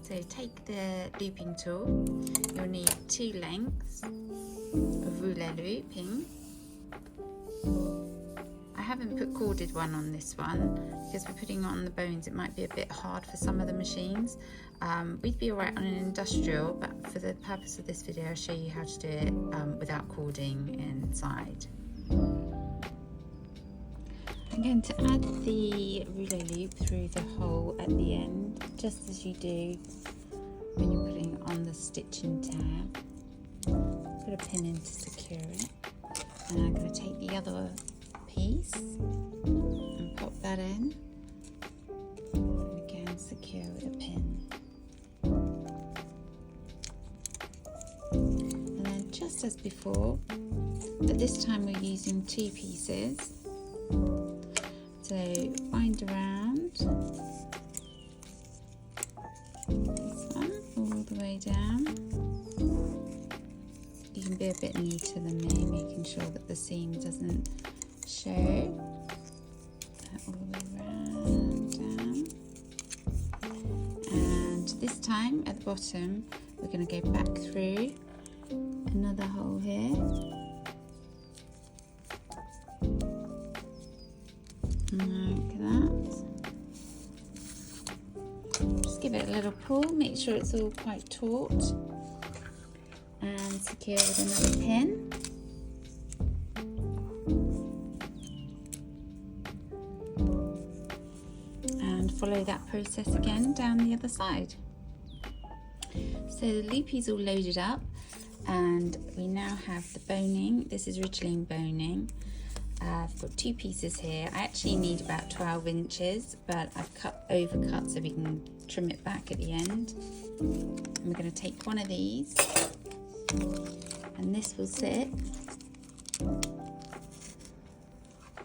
So take the looping tool. You'll need 2 lengths of roulet looping. I haven't put corded one on this one because we're putting it on the bones. It might be a bit hard for some of the machines. We'd be alright on an industrial, but for the purpose of this video I'll show you how to do it without cording inside. I'm going to add the roulet loop through the hole at the end, just as you do when you're putting it on the stitching tab. Put a pin in to secure it, and I'm going to take the other piece and pop that in, and again secure with a pin. And then just as before, but this time we're using 2 pieces. So wind around this one all the way down. You can be a bit neater than me, making sure that the seam doesn't show. That all the way round, down. And this time at the bottom we're going to go back through another hole here. Like that. Just give it a little pull, make sure it's all quite taut, and secure with another pin. And follow that process again down the other side. So the loopy's all loaded up, and we now have the boning. This is ridgeline boning. I've got 2 pieces here. I actually need about 12 inches, but I've overcut so we can trim it back at the end. And we're going to take one of these, and this will sit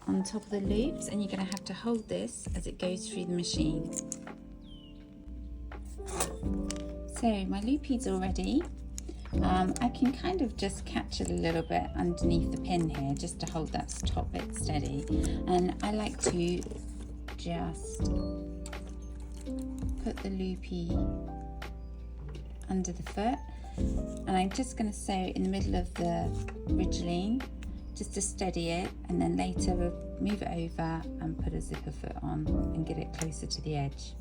on top of the loops, and you're going to have to hold this as it goes through the machine. So my loopy's all ready. I can kind of just catch it a little bit underneath the pin here just to hold that top bit steady, and I like to just put the loopy under the foot, and I'm just going to sew in the middle of the ridgeline just to steady it, and then later we'll move it over and put a zipper foot on and get it closer to the edge.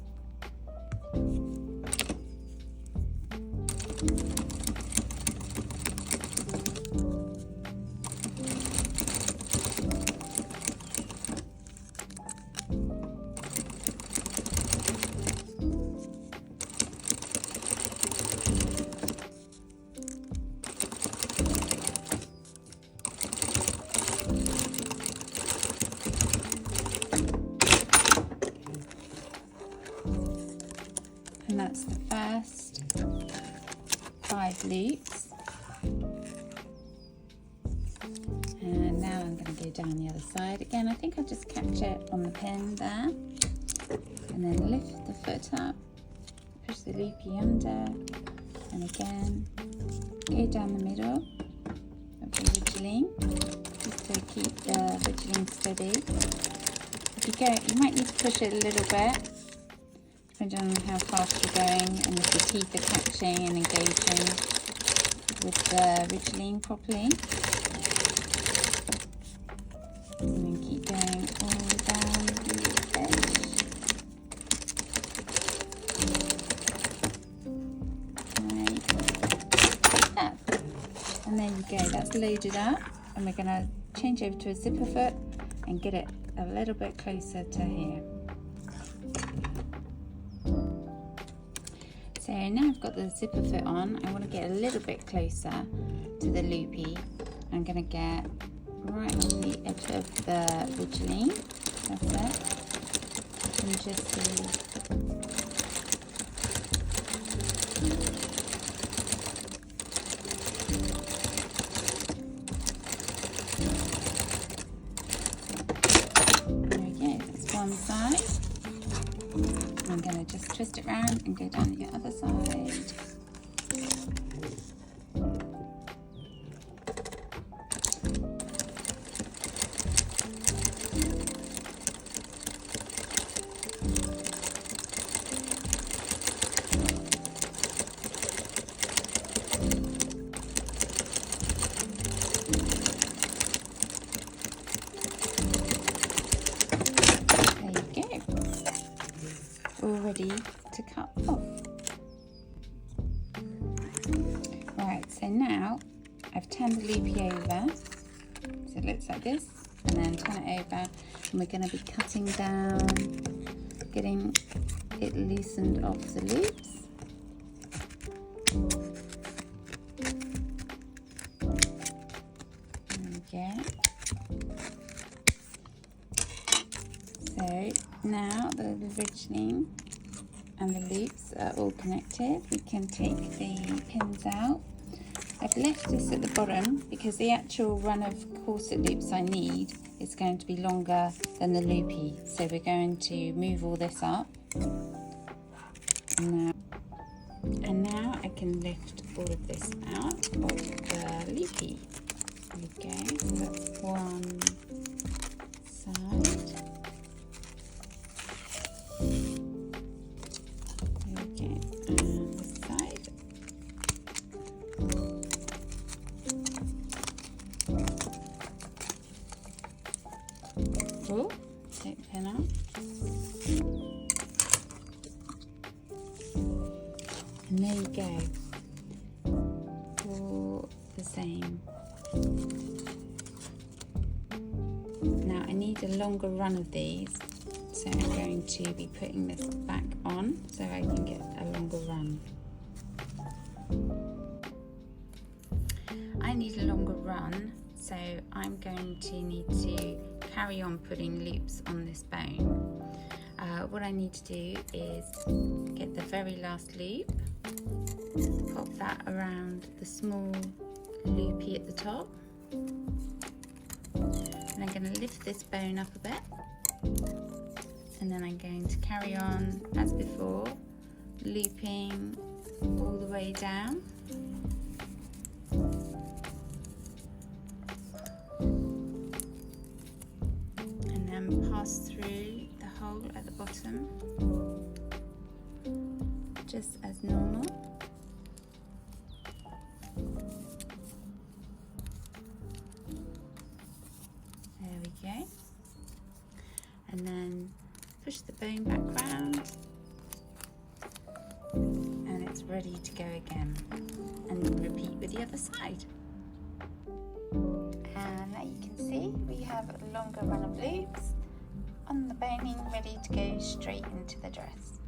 And that's the first 5 loops. And now I'm going to go down the other side. Again, I think I'll just catch it on the pin there. And then lift the foot up, push the loopy under, and again, go down the middle of the ridgeline, just to keep the ridgeline steady. If you go, you might need to push it a little bit, depending on how fast you're going and if your teeth are catching and engaging with the ridgeline properly. And then keep going all down the edge. Like that. And there you go, that's loaded up, and we're going to change over to a zipper foot and get it a little bit closer to here. So now I've got the zipper foot on, I want to get a little bit closer to the loopy. I'm going to get right on the edge of the ridgeline, that's it, and just there we go, that's one side. I'm going to just twist it round and go down the other side. to cut off. Right, so now I've turned the loopy over, so it looks like this, and then turn it over, and we're going to be cutting down, getting it loosened off the loops. There we go. So now the ridgeline and the loops are all connected, we can take the pins out. I've left this at the bottom because the actual run of corset loops I need is going to be longer than the loopy. So we're going to move all this up. And now I can lift all of this out of the loopy. There we go. So that's one side. There we go. And this side. Oh, take the pin out. And there you go. All the same. Now I need a longer run of these, so I'm going to be putting this back on so I can get a longer run. I need a longer run, so I'm going to need to carry on putting loops on this bone. What I need to do is get the very last loop, pop that around the small loopy at the top, and I'm going to lift this bone up a bit, and then I'm going to carry on as before, looping all the way down. And then pass through the hole at the bottom, just as normal. There we go. And then push the bone back round, and it's ready to go again. And repeat with the other side. And now you can see we have a longer run of loops on the boning, ready to go straight into the dress.